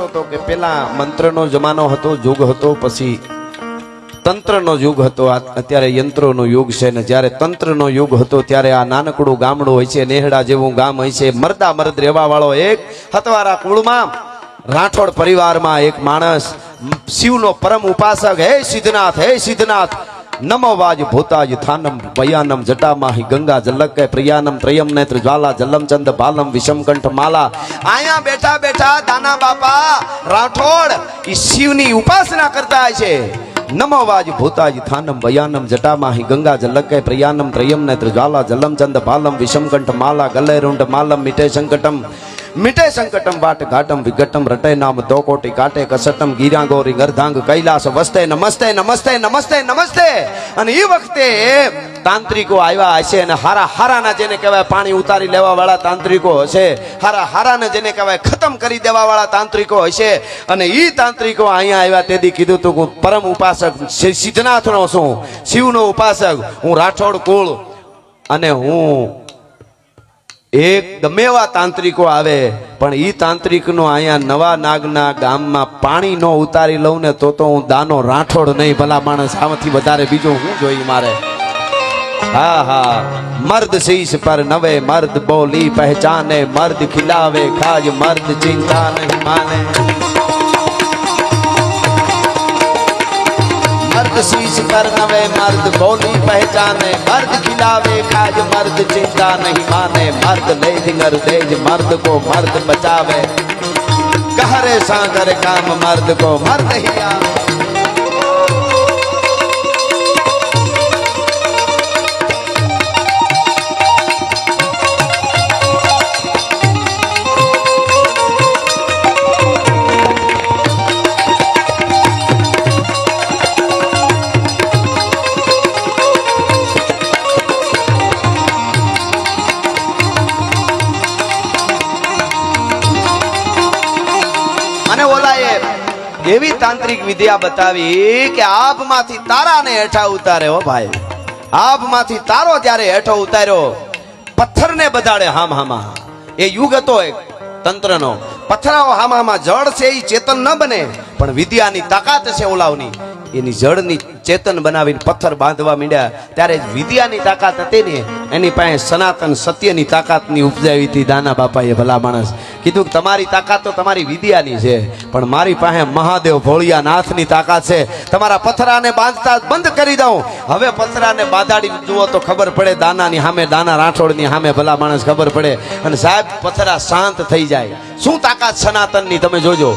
હતો કે પેલા મંત્રનો જમાનો હતો, યુગ હતો, પછી તંત્રનો યુગ હતો, અત્યારે યંત્રોનો યુગ છે ને જ્યારે તંત્રનો યુગ હતો ત્યારે આ નાનકડું ગામડું હોય છે, નેહડા જેવું ગામ હોય છે, મરદા મર્દ રહેવા વાળો એક હતવારા કુળમાં રાઠોડ પરિવારમાં એક માણસ શિવનો પરમ ઉપાસક, હે સિદ્ધનાથ નમો વાજ ભૂતાજ થાનમ ભયાનમ જટામાહી ગંગા જલક પ્રિયાનમ ત્રયમ નેત્ર જ્વાલા જલમ ચંદ બાલમ વિષમકંઠ માલા. આયા બેઠા બેઠા દાના બાપા રાઠોડ ઈ શિવની ઉપાસના કરતા હોય છે. નમો વાજ ભૂતાજ થાનમ ભયાનમ જટામાહી ગંગા જલક પ્રિયાનમ ત્રયમ નેત્ર જ્વાલા જલમ ચંદ બાલમ વિષમકંઠ માલા ગલે રૂંઢ માલમ મિટે સંકટમ વાટ ઘાટમ વિઘટમ રટે નામ દો કોટી કાટે કસટમ ગીરાંગોરી ગરધાંગ કૈલાસ વસ્તે નમસ્તે નમસ્તે નમસ્તે નમસ્તે. અને એ વખતે તાંત્રિકો આવ્યા હશે અને હારાના જેને કહેવાય પાણી ઉતારી લેવા વાળા તાંત્રિકો હશે, હારાને જેને કહેવાય ખતમ કરી દેવા વાળા તાંત્રિકો હશે. અને એ તાંત્રિકો અહીંયા આવ્યા તેથી કીધું તું હું પરમ ઉપાસક સિદ્ધનાથનો છું, શિવનો ઉપાસક હું, રાઠોડ કુળ, અને હું એક ગમે એવા તાંત્રિકો આવે પણ ઈ તાંત્રિકનો અહીંયા નવા નાગના ગામમાં પાણી નો ઉતારી લઉં ને તો હું દાનો રાઠોડ નહીં. ભલા માણસ આમાંથી વધારે બીજું હું જોઈ મારે. હા હા, મર્દ શીશ પર નવે મર્દ બોલી પહેચાને, મર્દ ખિલાવે ખાજ મર્દ ચિંતા નહીં માને. मर्द शीश पर नवे मर्द बोली पहचाने, मर्द खिलावे खाज मर्द चिंता नहीं माने. मर्द ले दिंगर तेज मर्द को मर्द बचावे, कहरे सागर काम मर्द को मर्द ही आवे. એવી તાંત્રિક વિદ્યા બતાવી કે આભમાંથી તારાને હેઠા ઉતારે. હો ભાઈ, આભમાંથી તારો જ્યારે હેઠો ઉતાર્યો, પથ્થરને બધાડે હામા. એ યુગ હતો એક તંત્રનો. પથ્થરાઓ હામા જળ છે એ ચેતન ન બને પણ વિદ્યાની તાકાત છે ઓલાવની, એની જળની ચેતન બનાવીને પથ્થર બાંધવા માંડ્યા. ત્યારે વિદ્યાની તાકાત હતી ને એની પાસે સનાતન સત્યની તાકાતની ઉપજાવી હતી દાના બાપાએ. ભલા માણસ કીધું કે તમારી તાકાત તો તમારી વિદ્યાની છે પણ મારી પાસે મહાદેવ ભોળિયા નાથની તાકાત છે. તમારા પથ્થરાને બાંધતા બંધ કરી દઉં. હવે પથ્થરાને બાંધાડી જુઓ તો ખબર પડે દાનાની સામે, દાના રાઠોડની સામે. ભલા માણસ ખબર પડે અને સાહેબ પથ્થરા શાંત થઈ જાય. શું તાકાત સનાતનની તમે જોજો.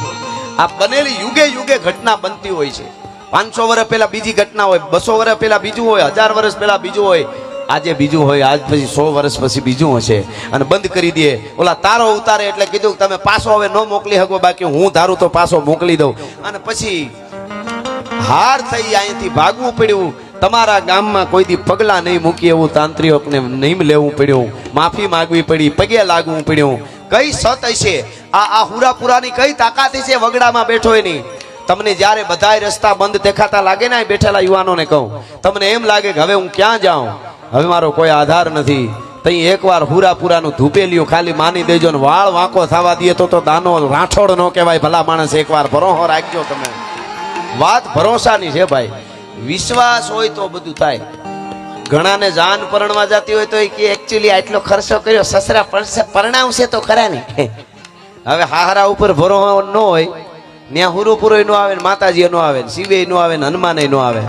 આ બનેલી યુગે યુગે ઘટના બનતી હોય છે. 500 વર્ષ પહેલા બીજી ઘટના હોય, 200 વર્ષ પહેલા બીજું હોય, 1000 વર્ષ પહેલા બીજું હોય, આજે બીજું હોય, આજ પછી 100 વર્ષ પછી બીજું હશે. અને બંધ કરી દે. ઓલા તારો ઉતારે એટલે કીધું તમે પાછો હવે ન મોકલી શકો, બાકી હું ધારું તો પાછો મોકલી દઉં. અને પછી હાર થઈ અહીંથી ભાગવું પડ્યું. તમારા ગામમાં કોઈ દી પગલા નહીં મૂકી એવું તાંત્રિકોને નહીં લેવું પડ્યું, માફી માંગવી પડી, પગે લાગવું પડ્યું. કઈ સત હશે આ હુરાપુરાની, કઈ તાકાત છે વગડામાં બેઠો એની. તમને જ્યારે બધાય રસ્તા બંધ દેખાતા લાગે ને, બેઠેલા યુવાનોને કહું, તમને એમ લાગે કે હવે હું ક્યાં જાઉં, હવે મારો કોઈ આધાર નથી. તઈ એકવાર હુરાપુરાનું ધૂપેલિયું ખાલી માની દેજો ને વાળ વાંકો થવા દે તો દાનો રાઠોડ નો કહેવાય. ભલા માણસ એકવાર ભરોસો રાખજો તમે. વાત ભરોસાની છે ભાઈ. વિશ્વાસ હોય તો બધું થાય. ઘણાને જાન પરણવા જતી હોય તો એ કે એકચ્યુઅલી આટલો ખર્ચો કર્યો, સસરા પરણાવશે તો ખરા ને. હવે હારા ઉપર ભરોસો ન હોય ત્યાં હુરુપુરો નો આવે ને માતાજી નો આવે ને શિવે નો આવે ને હનુમાને નો આવે.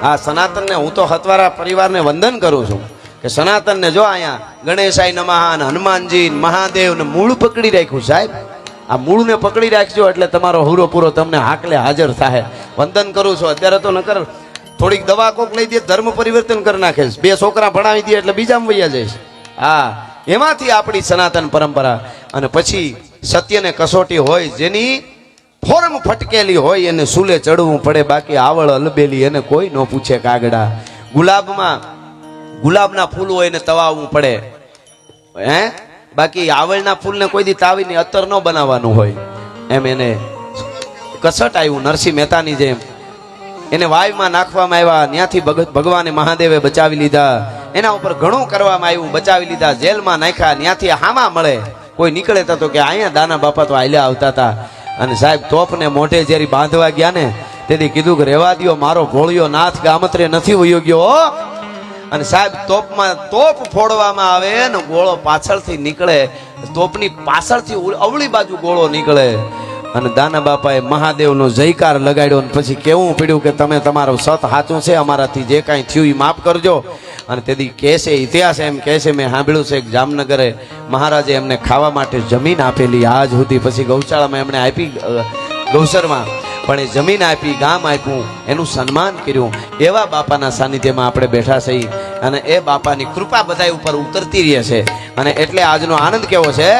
આ સનાતનને હું તો હતવારા પરિવારને વંદન કરું છું કે સનાતનને જો અહીંયા ગણેશાય નમઃ ને હનુમાનજી મહાદેવ ને મૂળ પકડી રાખ્યું. સાહેબ આ મૂળને પકડી રાખજો એટલે તમારો હુરોપુરો તમને હાકલે હાજર થાય. વંદન કરું છું. અત્યારે તો નકર થોડીક દવા કોક લઈ દે ધર્મ પરિવર્તન કરી નાખે, 2 છોકરા ભણાવી દે એટલે બીજામાં વૈયા જઈશ. હા, એમાંથી આપણી સનાતન પરંપરા. અને પછી સત્યને કસોટી હોય, જેની ફોર્મ ફટકેલી હોય એને સૂલે ચડવું પડે, બાકી આવળ અલબેલી એને કોઈ ન પૂછે કાગડા. ગુલાબના ફૂલ હોય એને તવાવવું પડે, હે, બાકી આવળના ફૂલને કોઈ દી તાવીને અત્તર ન બનાવવાનું હોય. એમ એને કસટ આવ્યું નરસિંહ મહેતાની જેમ. એને વાયુમાં નાખવામાં આવ્યા, ત્યાંથી ભગવાને મહાદેવે બચાવી લીધા. એના ઉપર ઘણું કરવામાં આવ્યું, બચાવી લીધા. જેલમાં નાખ્યા, ત્યાંથી હામા મળે કોઈ નીકળે તો કે અહીંયા દાના બાપા તો હાલ્યા આવતા હતા. અને સાહેબ તોપને મોઢે જ્યારે બાંધવા ગયા ને તેથી કીધું કે રેવા દ્યો, મારો ભોળિયો નાથ ગામત્રે નથી વયો ગયો હો. અને સાહેબ તોપમાં તોપ ફોડવામાં આવે ને ગોળો પાછળથી નીકળે, તોપની પાછળથી અવળી બાજુ ગોળો નીકળે. અને દાના બાપાએ મહાદેવનો જયકાર લગાડ્યો અને પછી કેવું પડ્યું કે તમે તમારો સત સાચું છે, અમારાથી જે કાંઈ થયું એ માફ કરજો. અને તેથી કહેશે ઇતિહાસ એમ કહેશે, મેં સાંભળ્યું છે કે જામનગરે મહારાજે એમને ખાવા માટે જમીન આપેલી આજ સુધી. પછી ગૌશાળામાં એમણે આપી, ગૌસરમાં પણ એ જમીન આપી, ગામ આપ્યું, એનું સન્માન કર્યું. એવા બાપાના સાનિધ્યમાં આપણે બેઠા છીએ અને એ બાપાની કૃપા બધા ઉપર ઉતરતી રહે છે. અને એટલે આજનો આનંદ કેવો છે.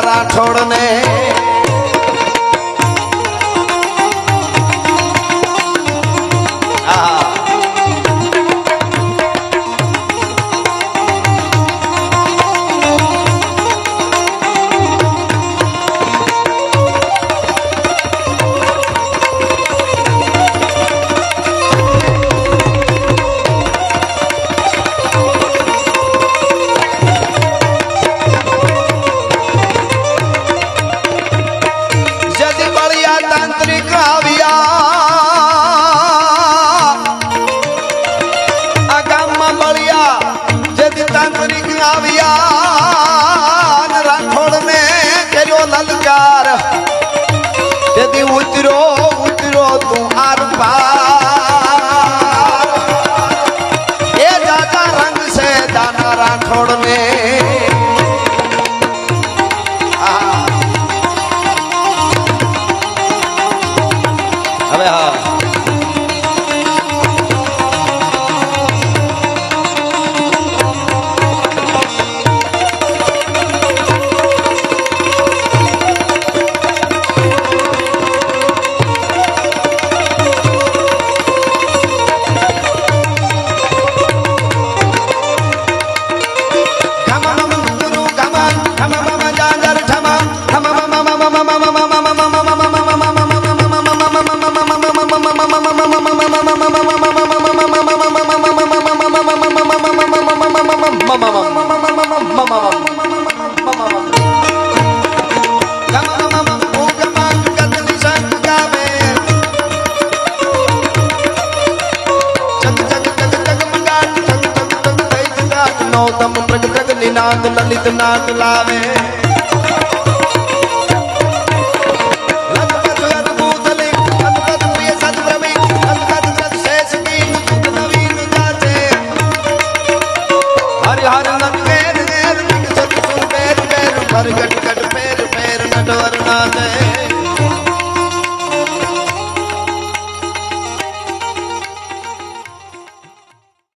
રાઠોડને લલિત નાદ લાવે હર ગટ ગટ પેર પેર નટવર નાથે